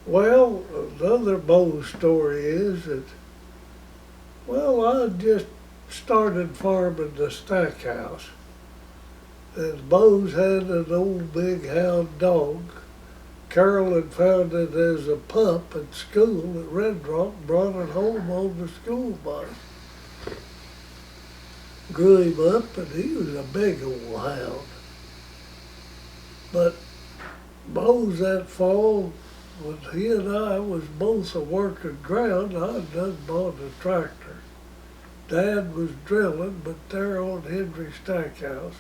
Well, another Bo story is that, well, I just started farming the stack house. And Bo's had an old big hound dog. Carol had found it as a pup at school at Red Rock, brought it home on the school bus. Grew him up, and he was a big old hound. But Bo's that fall, when he and I was both a working ground, I'd done bought a tractor. Dad was drilling, but there on Henry Stackhouse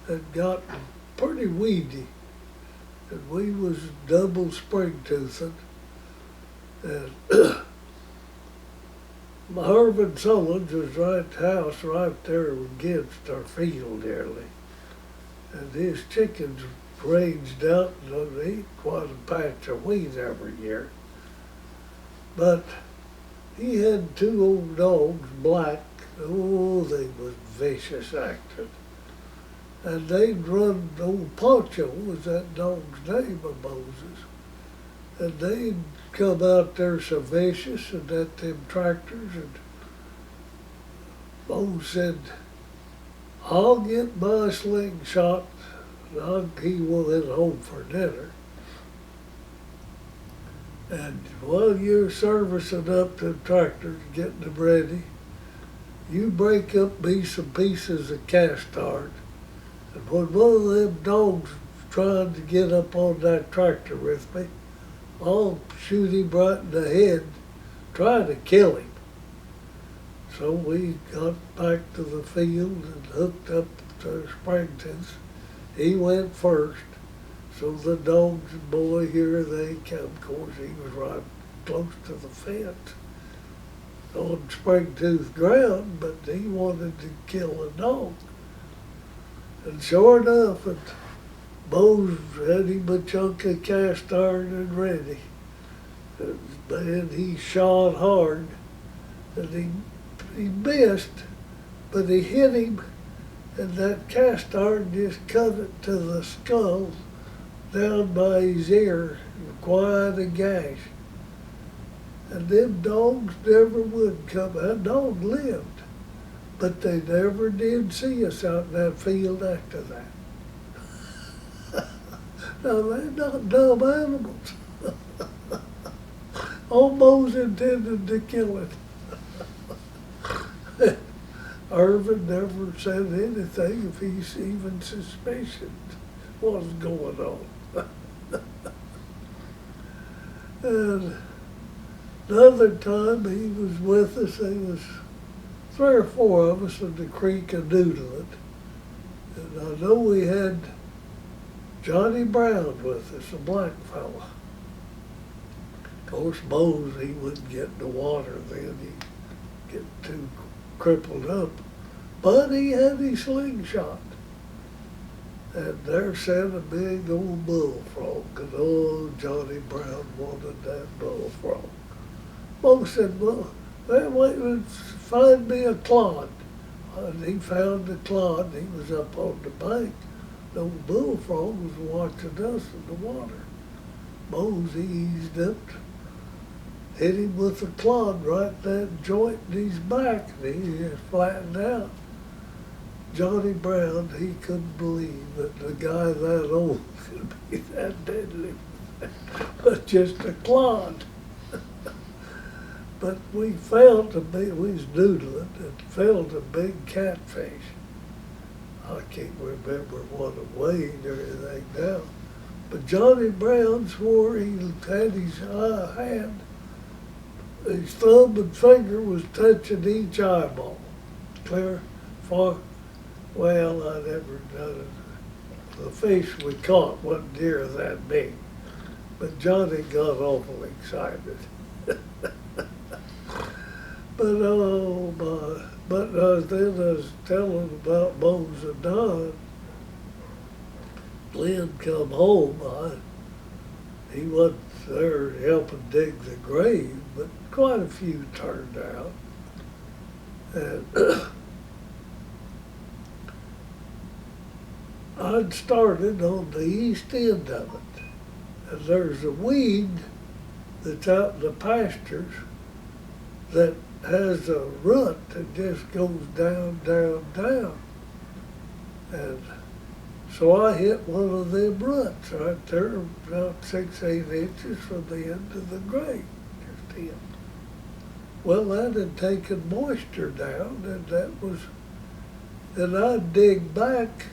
had gotten pretty weedy. And we was double spring-toothing. And Harvin Sullins was right house right there against our field nearly. And his chickens ranged out and they eat quite a patch of wheat every year. But he had two old dogs, black. Oh, they was vicious acting. And they'd run, old Poncho was that dog's name of Moses. And they'd come out there so vicious and at them tractors, and Bo said, I'll get my slingshot and he went home for dinner. And while you're servicing up them tractors, getting them ready, you break up me some pieces of cast iron. And when one of them dogs trying to get up on that tractor with me, I'll shoot him right in the head, trying to kill him. So we got back to the field and hooked up to Springton's. He went first. So the dogs and boy, here they come. Of course, he was right close to the fence on spring-tooth ground, but he wanted to kill a dog. And sure enough, Bo's had him a chunk of cast iron and ready. And man, he shot hard, and he missed, but he hit him, and that cast iron just cut it to the skull down by his ear, quite a gash. And them dogs never would come. That dog lived, but they never did see us out in that field after that. Now, they're not dumb animals. Almost intended to kill it. Irvin never said anything if he's even suspicious what's going on. And another time he was with us, there was 3 or 4 of us in the creek of Noodling. And I know we had Johnny Brown with us, a black fella. Of course, Mose, he wouldn't get in the water then. He'd get too crippled up. But he had his slingshot. And there sat a big old bullfrog. And oh, Johnny Brown wanted that bullfrog. Mose said, well, wait, find me a clod. And he found the clod. He was up on the bank. The old bullfrog was watching us in the water. Mose eased up, hit him with a clod right in that joint in his back, and he just flattened out. Johnny Brown, he couldn't believe that the guy that old could be that deadly, but just a clod. But we found we was noodling and found a big catfish. I can't remember what it weighed or anything now. But Johnny Brown swore he had his hand, his thumb and finger was touching each eyeball. Clear, far. Well, I never done it. The fish we caught wasn't near that big. But Johnny got awful excited. But oh my, but then I was telling about Mose and Don. Glenn come home, he wasn't there helping dig the grave, but quite a few turned out. And I'd started on the east end of it. And there's a weed that's out in the pastures that has a rut that just goes down, down, down. And so I hit one of them ruts right there, about 6-8 inches from the end of the grade, just hit. Well, that had taken moisture down, and I'd dig back,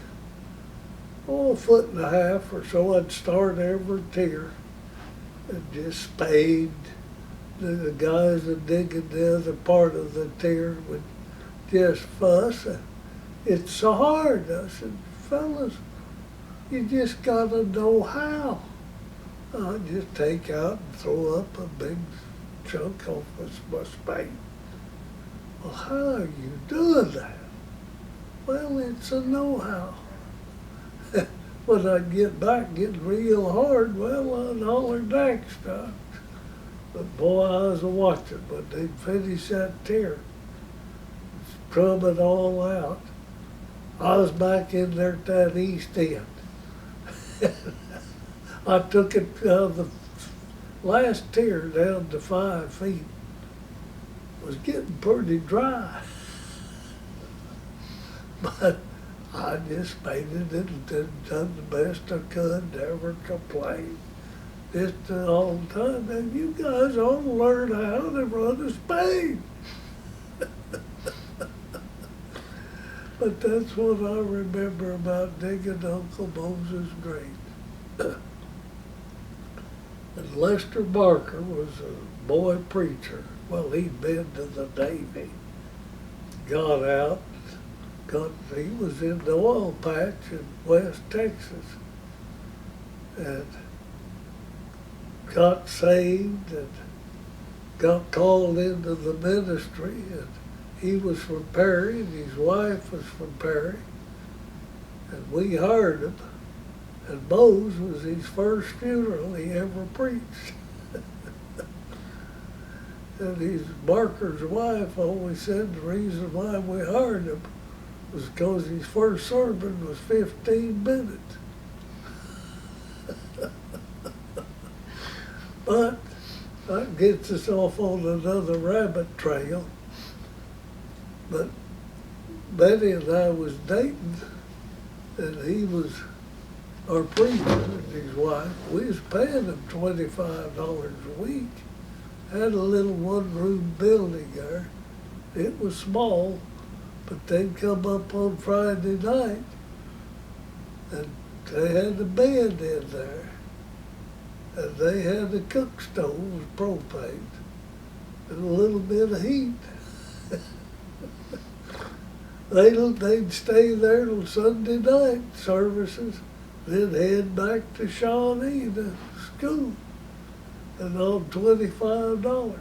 a foot and a half or so. I'd start every tier and just spade. The guys that digging the other part of the tier would just fuss. It's so hard. I said, fellas, you just gotta know how. I just take out and throw up a big chunk off my spade. Well, how are you doing that? Well, it's a know-how. When I get back getting real hard, well, I'd holler next time. But boy, I was watching when they'd finish that tier, scrub it all out. I was back in there at that east end. I took it the last tier down to 5 feet. It was getting pretty dry. But I just spaded it and done the best I could, never complained. Just all the time, and you guys ought to learn how to run a spade. But that's what I remember about digging Uncle Moses' grave. And Lester Barker was a boy preacher. Well, he'd been to the Navy, got out, he was in the oil patch in West Texas, and got saved and got called into the ministry, and he was from Perry and his wife was from Perry, and we hired him, and Mo's was his first funeral he ever preached. And his Barker's wife always said the reason why we hired him was because his first sermon was 15 minutes. But that gets us off on another rabbit trail. But Betty and I was dating, and he was our preacher and his wife. We was paying him $25 a week. Had a little one-room building there. It was small, but they'd come up on Friday night, and they had a bed in there. And they had a cook stove with propane and a little bit of heat. They'd stay there till Sunday night services, then head back to Shawnee to school, and on $25. Of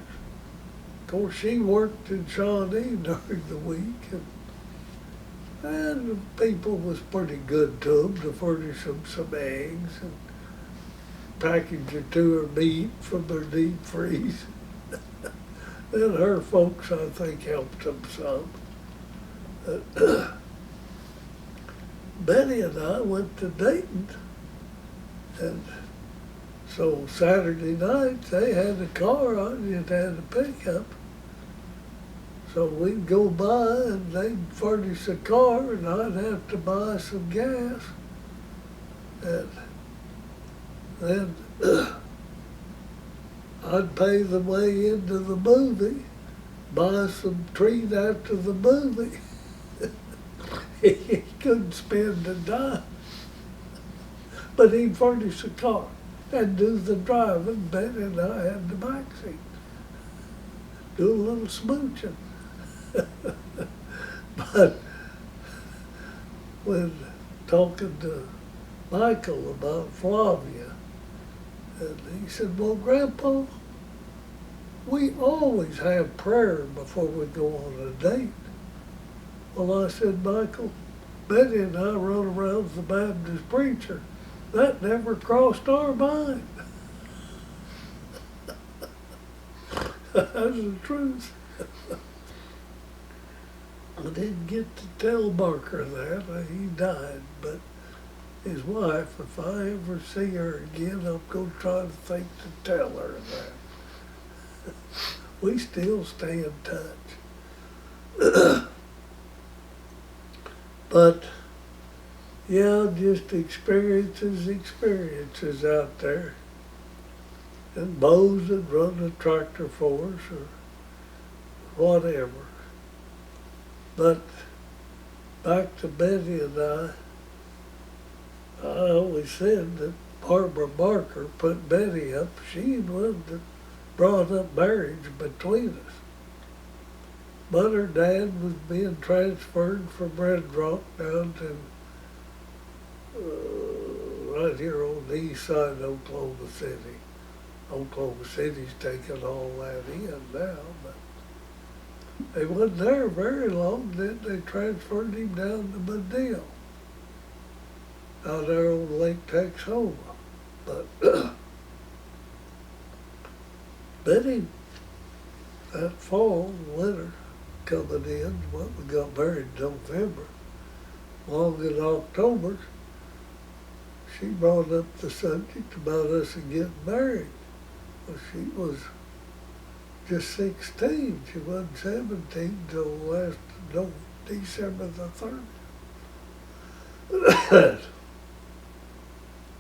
course, she worked in Shawnee during the week, and the people was pretty good to them to furnish them some eggs and package or two of meat from their deep freeze. Then her folks, I think, helped them some. Betty and I went to Dayton, and so Saturday nights they had a car, I just had a pickup. So we'd go by and they'd furnish a car and I'd have to buy some gas. And then I'd pay the way into the movie, buy some treat after the movie. He couldn't spend a dime. But he'd furnish a car and do the driving. Betty and I had the back seat. Do a little smooching. But when talking to Michael about Flavia, and he said, well, Grandpa, we always have prayer before we go on a date. Well, I said, Michael, Betty and I run around as the Baptist preacher. That never crossed our mind. That's the truth. I didn't get to tell Barker that. He died, but his wife, if I ever see her again, I'm going to try to think to tell her that. We still stay in touch. But yeah, just experiences out there. And Bo's that run the tractor for us or whatever. But back to Betty and I always said that Barbara Barker put Betty up. She was that brought up marriage between us. But her dad was being transferred from Red Rock down to right here on the east side of Oklahoma City. Oklahoma City's taken all that in now, but they wasn't there very long. Then they transferred him down to Medill, out there on Lake Texoma. But Betty, that fall, winter coming in, well, we got married in November. Long in October, she brought up the subject about us getting married. Well, she was just 16. She wasn't 17 till December the 3rd.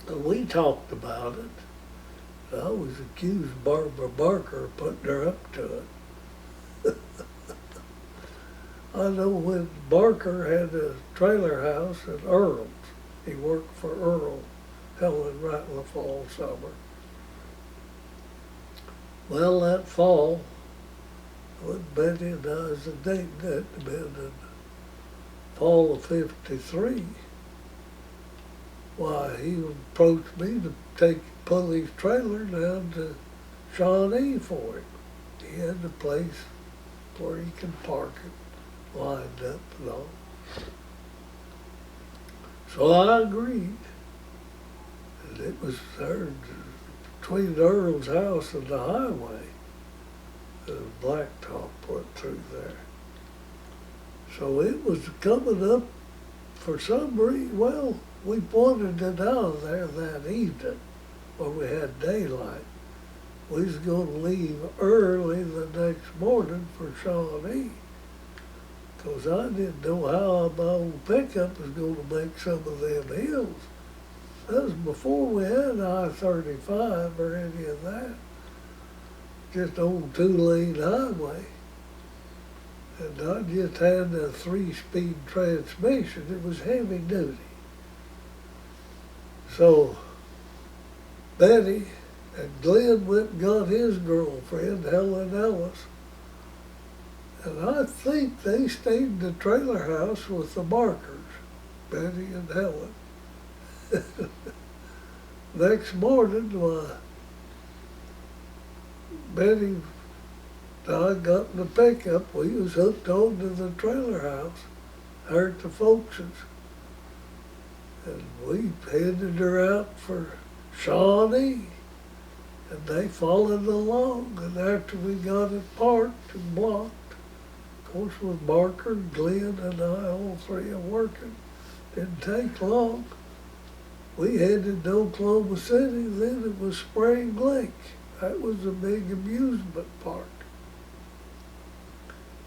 And we talked about it. I always accused Barbara Barker of putting her up to it. I know when Barker had a trailer house at Earl's, he worked for Earl, Helen right in the fall summer. Well, that fall, when Betty and I was dating, that had been in fall of '53. Why, he approached me to pull his trailer down to Shawnee for him. He had a place where he could park it, lined up and all. So I agreed. And it was there between Earl's house and the highway. The blacktop went through there. So it was coming up for some reason. Well, we wanted it out of there that evening when we had daylight. We was going to leave early the next morning for Shawnee, because I didn't know how my old pickup was going to make some of them hills. That was before we had I-35 or any of that. Just old 2-lane highway. And I just had a 3-speed transmission. It was heavy duty. So Betty and Glenn went and got his girlfriend, Helen Ellis. And I think they stayed in the trailer house with the Barkers, Betty and Helen. Next morning, Betty and I got in the pickup. We was hooked on to the trailer house there at the Folks's. And we headed her out for Shawnee. And they followed along. And after we got it parked and blocked, of course with Barker, Glenn, and I, all three are working, didn't take long. We headed to Oklahoma City, then it was Spring Lake. That was a big amusement park.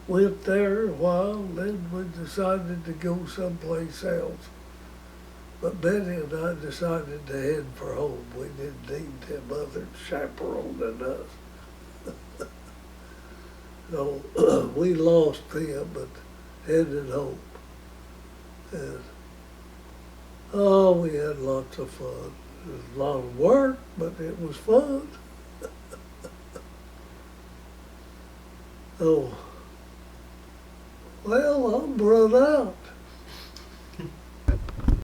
Went there a while, then we decided to go someplace else. But Betty and I decided to head for home. We didn't need them others chaperoning us. So we lost them, but headed home. And oh, we had lots of fun. It was a lot of work, but it was fun. Oh, well, I'm run out.